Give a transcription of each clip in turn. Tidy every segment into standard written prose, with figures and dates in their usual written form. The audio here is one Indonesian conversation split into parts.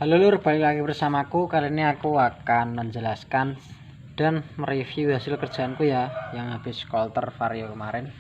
Halo lur, balik lagi bersamaku. Kali ini aku akan menjelaskan dan mereview hasil kerjaanku ya, yang habis Coulter Vario kemarin,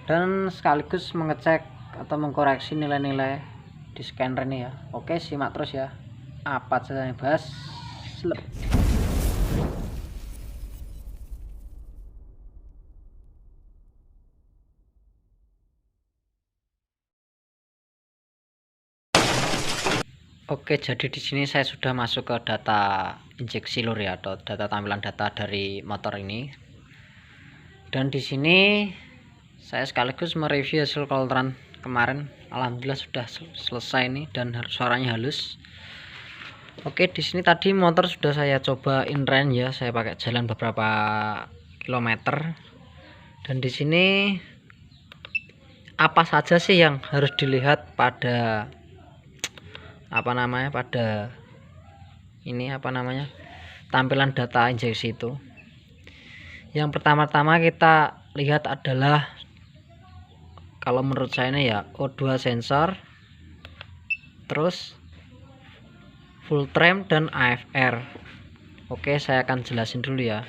dan sekaligus mengecek atau mengkoreksi nilai-nilai di scanner ini ya. Oke, simak terus ya. Apa saja yang bahas? Selep. Oke, jadi di sini saya sudah masuk ke data injeksi lur ya, atau data tampilan data dari motor ini. Dan di sini saya sekaligus mereview hasil Coulteran kemarin. Alhamdulillah sudah selesai nih dan suaranya halus. Oke, di sini tadi motor sudah saya coba inline ya, saya pakai jalan beberapa kilometer. Dan di sini apa saja sih yang harus dilihat pada tampilan data injeksi itu. Yang pertama-tama kita lihat adalah, kalau menurut saya ini ya, O2 sensor, terus full trim dan AFR. Oke, saya akan jelasin dulu ya.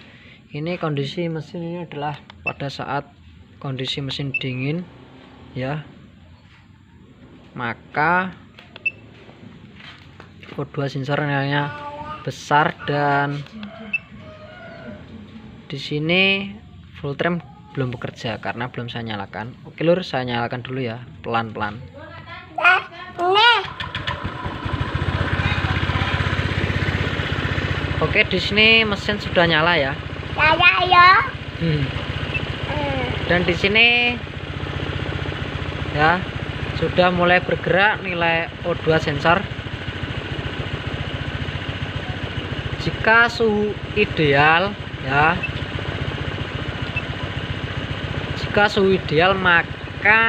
Ini kondisi mesin ini adalah pada saat kondisi mesin dingin ya, maka O2 sensor nilainya besar, dan di sini full trim belum bekerja karena belum saya nyalakan. Oke lur, saya nyalakan dulu ya, pelan-pelan. Oke, di sini mesin sudah nyala ya. Dan di sini ya sudah mulai bergerak nilai O2 sensor. Jika suhu ideal ya, maka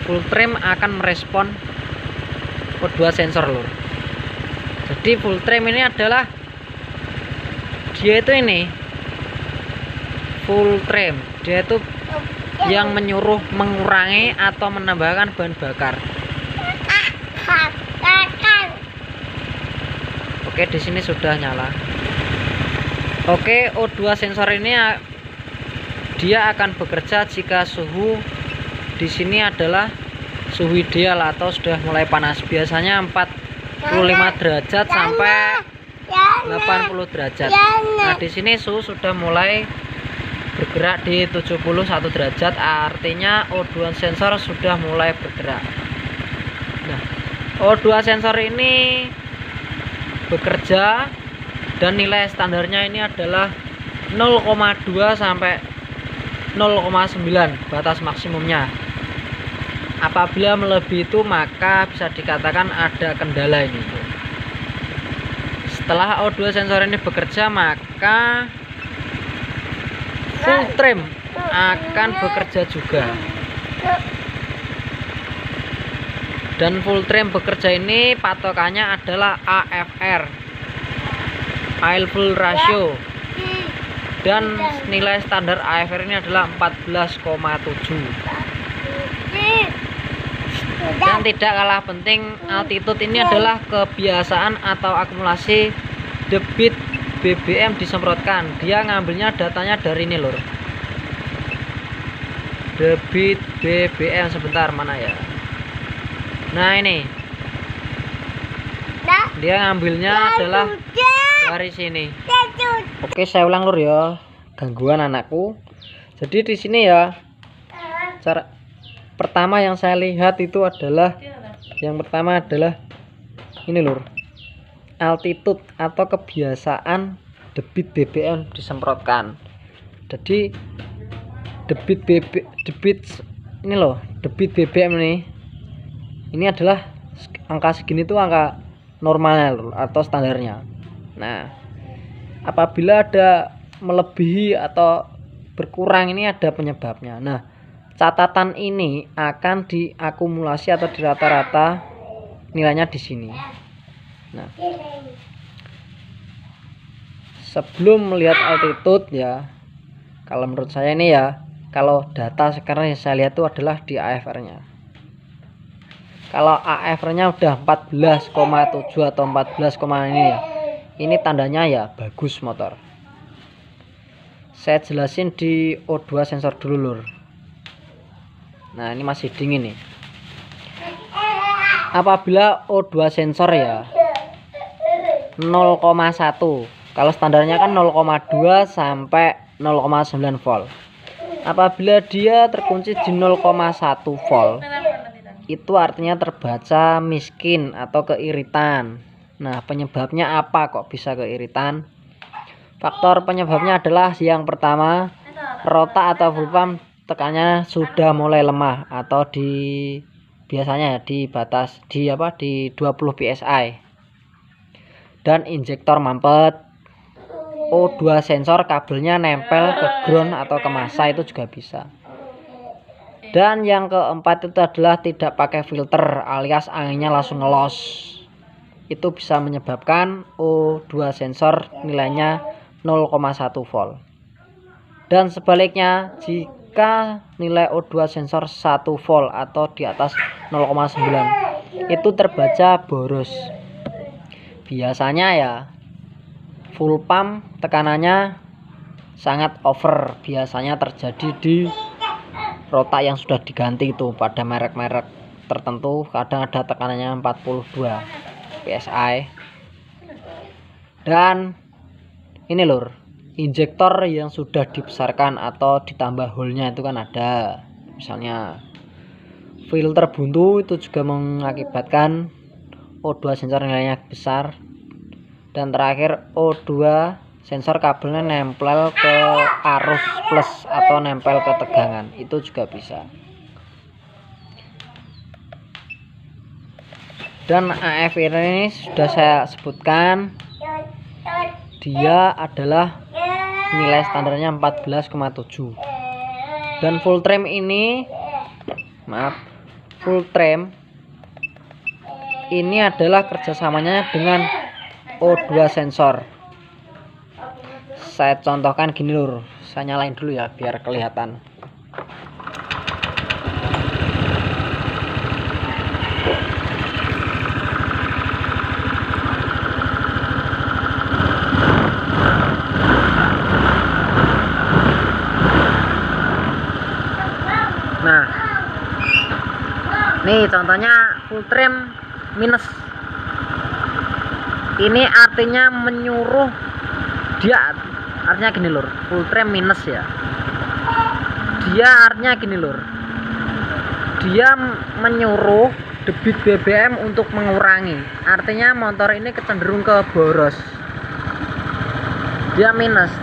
full trim akan merespon O2 sensor lur. Jadi full trim ini adalah full trim, dia itu yang menyuruh mengurangi atau menambahkan bahan bakar. Oke, di sini sudah nyala. Oke, O2 sensor ini dia akan bekerja jika suhu di sini adalah suhu ideal atau sudah mulai panas. Biasanya 45 derajat sampai 80 derajat. Nah, di sini suhu sudah mulai bergerak di 71 derajat, artinya O2 sensor sudah mulai bergerak. Nah, O2 sensor ini bekerja dan nilai standarnya ini adalah 0,2 sampai 0,9 batas maksimumnya. Apabila melebihi itu maka bisa dikatakan ada kendala ini. Setelah O2 sensor ini bekerja, maka full trim akan bekerja juga. Dan full trim bekerja ini patokannya adalah AFR, oil full ratio, dan nilai standar AFR ini adalah 14,7. Dan tidak kalah penting, altitude ini adalah kebiasaan atau akumulasi debit BBM disemprotkan. Dia ngambilnya datanya dari ini lur, debit BBM. Sebentar, mana ya? Nah, ini dia ngambilnya adalah dari sini. Oke, saya ulang lur ya, gangguan anakku. Jadi di sini ya, cara pertama yang saya lihat itu adalah, yang pertama adalah ini lur, altitude atau kebiasaan debit BBM disemprotkan. Jadi debit BBM ini adalah angka segini tuh angka normalnya lur, atau standarnya. Nah, apabila ada melebihi atau berkurang, ini ada penyebabnya. Nah, catatan ini akan diakumulasi atau di rata-rata nilainya di sini. Nah, sebelum melihat altitude ya, kalau menurut saya ini ya, kalau data sekarang yang saya lihat itu adalah di AFR-nya. Kalau AFR-nya udah 14,7 atau 14, ini ya. Ini tandanya ya bagus motor. Saya jelasin di O2 sensor dulu lur. Nah, ini masih dingin nih. Apabila O2 sensor ya 0,1. Kalau standarnya kan 0,2 sampai 0,9 volt. Apabila dia terkunci di 0,1 volt, itu artinya terbaca miskin atau keiritan. Nah, penyebabnya apa kok bisa keiritan? Faktor penyebabnya adalah yang pertama, rota atau full pump tekannya sudah mulai lemah atau biasanya ya di batas di 20 psi. Dan injektor mampet. O2 sensor kabelnya nempel ke ground atau ke massa itu juga bisa. Dan yang keempat itu adalah tidak pakai filter alias anginnya langsung ngelos. Itu bisa menyebabkan O2 sensor nilainya 0,1 volt. Dan sebaliknya, jika nilai O2 sensor 1 volt atau di atas 0,9 itu terbaca boros. Biasanya ya full pump tekanannya sangat over, biasanya terjadi di rota yang sudah diganti itu pada merek-merek tertentu, kadang ada tekanannya 42 psi. Dan ini lur, injektor yang sudah dibesarkan atau ditambah hole-nya itu kan ada, misalnya filter buntu itu juga mengakibatkan O2 sensor nilainya besar. Dan terakhir O2 sensor kabelnya nempel ke arus plus atau nempel ke tegangan, itu juga bisa. Dan AFR ini sudah saya sebutkan, dia adalah nilai standarnya 14,7. Dan full trim ini ini adalah kerjasamanya dengan O2 sensor. Saya contohkan gini lur, saya nyalain dulu ya biar kelihatan. Nah, nih contohnya full trim minus. Ini artinya menyuruh dia, artinya gini lur, full trim minus ya. Dia artinya gini lur, dia menyuruh debit BBM untuk mengurangi. Artinya motor ini kecenderung ke boros. Dia minus.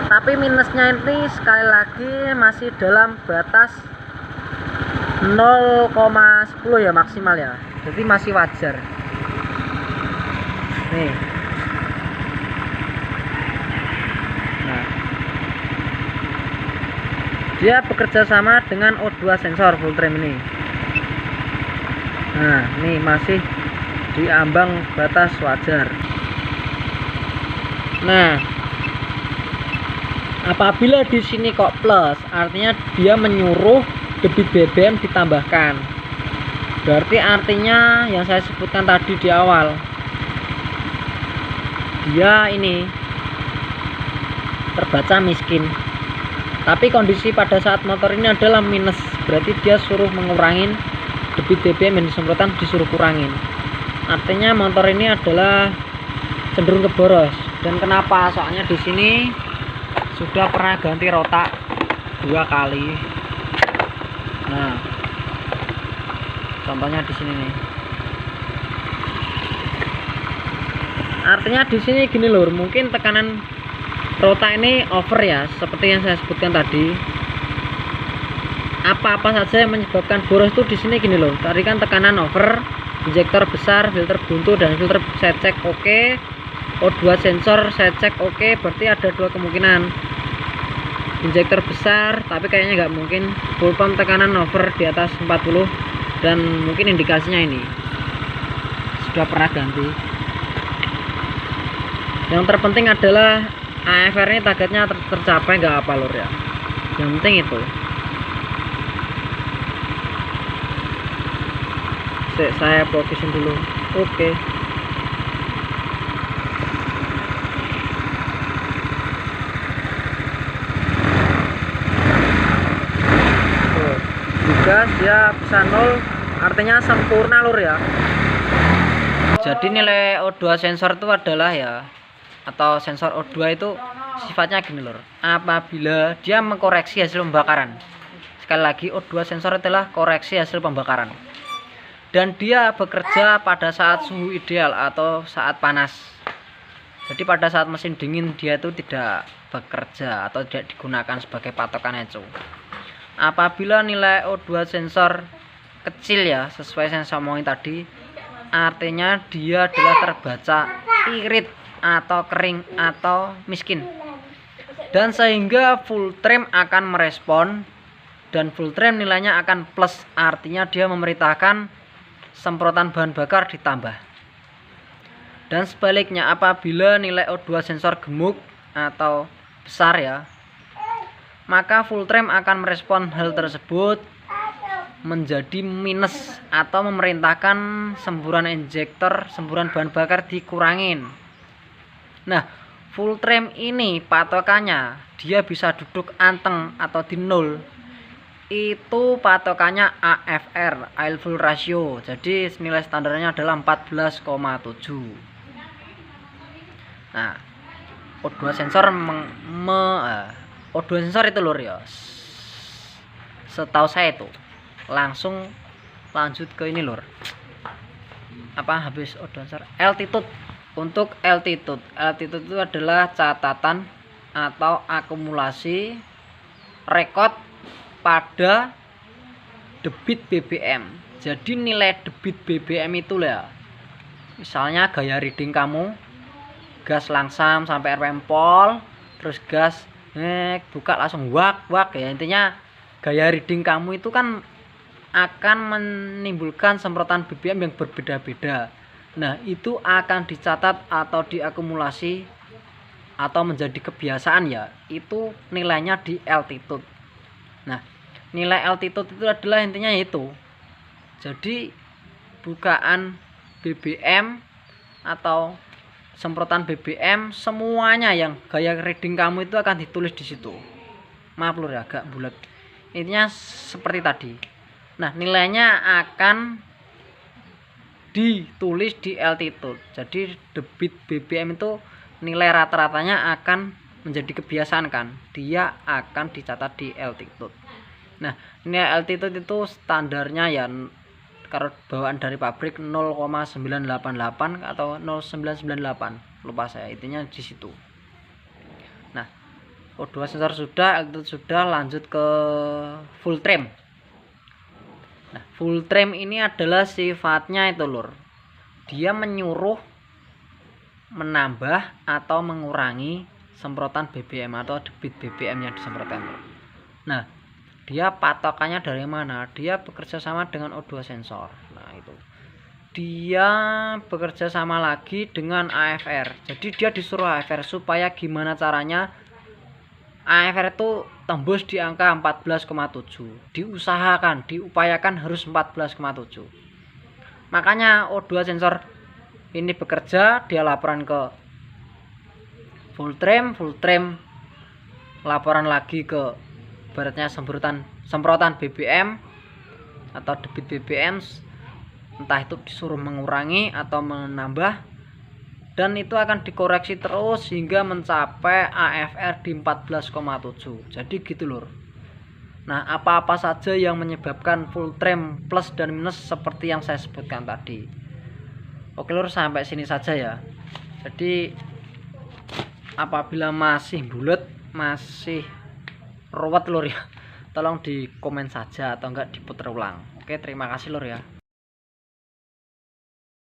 Tapi minusnya ini sekali lagi masih dalam batas 0,10 ya maksimal ya. Jadi masih wajar. Nih. Nah, dia bekerja sama dengan O2 sensor full trim ini. Nah, ini masih di ambang batas wajar. Nah, apabila di sini kok plus, artinya dia menyuruh debit BBM ditambahkan. Berarti artinya yang saya sebutkan tadi di awal, dia ini terbaca miskin. Tapi kondisi pada saat motor ini adalah minus, berarti dia suruh mengurangin debit BBM yang disemprotan, disuruh kurangin. Artinya motor ini adalah cenderung ke boros. Dan kenapa? Soalnya di sini sudah pernah ganti rota 2 kali. Nah, contohnya di sini nih. Artinya di sini gini lur, mungkin tekanan rota ini over ya, seperti yang saya sebutkan tadi. Apa-apa saja yang menyebabkan boros itu di sini gini lur. Tadi kan tekanan over, injektor besar, filter buntu, dan filter saya cek oke. O2 sensor saya cek oke, berarti ada 2 kemungkinan. Injektor besar, tapi kayaknya nggak mungkin. Full pump tekanan over di atas 40, dan mungkin indikasinya ini sudah pernah ganti. Yang terpenting adalah AFR ini targetnya tercapai nggak apa lur ya. Yang penting itu. Saya fokusin dulu. Oke. Gas dia bisa 0, artinya sempurna lur ya. Jadi nilai O2 sensor itu adalah ya, atau sensor O2 itu sifatnya gini lur, apabila dia mengkoreksi hasil pembakaran. Sekali lagi, O2 sensor adalah koreksi hasil pembakaran, dan dia bekerja pada saat suhu ideal atau saat panas. Jadi pada saat mesin dingin dia itu tidak bekerja atau tidak digunakan sebagai patokan ECO. Apabila nilai O2 sensor kecil ya, sesuai yang saya omongin tadi, artinya dia adalah terbaca irit atau kering atau miskin, dan sehingga full trim akan merespon, dan full trim nilainya akan plus, artinya dia memerintahkan semprotan bahan bakar ditambah. Dan sebaliknya, apabila nilai O2 sensor gemuk atau besar ya, maka full trim akan merespon hal tersebut menjadi minus atau memerintahkan semburan injektor, semburan bahan bakar dikurangin. Nah, full trim ini patokannya dia bisa duduk anteng atau di 0. Itu patokannya AFR, oil full ratio. Jadi nilai standarnya adalah 14,7. Nah, O2 sensor O2 sensor itu lur ya, setahu saya itu langsung lanjut ke ini lur, apa habis O2 sensor altitude. Untuk altitude itu adalah catatan atau akumulasi rekod pada debit BBM. Jadi nilai debit BBM itu ya, misalnya gaya reading kamu gas langsam sampai RPM pol, terus gas buka langsung wak ya, intinya gaya reading kamu itu kan akan menimbulkan semprotan BBM yang berbeda-beda. Nah, itu akan dicatat atau diakumulasi atau menjadi kebiasaan ya, itu nilainya di altitude. Nah, nilai altitude itu adalah intinya itu, jadi bukaan BBM atau semprotan BBM semuanya yang gaya reading kamu itu akan ditulis di situ. Maaf lur ya, agak bulat. Intinya seperti tadi. Nah, nilainya akan ditulis di altitude. Jadi debit BBM itu nilai rata-ratanya akan menjadi kebiasaan kan. Dia akan dicatat di altitude. Nah, nilai altitude itu standarnya ya, kalau bawaan dari pabrik 0,988 atau 0,998, lupa saya, intinya di situ. Nah, O2 sensor sudah, altitude sudah, lanjut ke full trim. Nah, full trim ini adalah sifatnya itu lur, dia menyuruh menambah atau mengurangi semprotan BBM atau debit BBM yang disemprotkan. Nah, dia patokannya dari mana? Dia bekerja sama dengan O2 sensor. Nah, itu dia bekerja sama lagi dengan AFR. Jadi dia disuruh AFR supaya gimana caranya AFR itu tembus di angka 14,7. Diusahakan, diupayakan harus 14,7. Makanya O2 sensor ini bekerja, dia laporan ke full trim laporan lagi ke baratnya semprotan BBM atau debit BBM, entah itu disuruh mengurangi atau menambah, dan itu akan dikoreksi terus hingga mencapai AFR di 14,7. jadi gitu lur. Nah, apa-apa saja yang menyebabkan full trim plus dan minus seperti yang saya sebutkan tadi. Oke lur, sampai sini saja ya. Jadi apabila masih bulat, masih ruwet lur ya, tolong di komen saja atau enggak diputar ulang. Oke, terima kasih lur ya.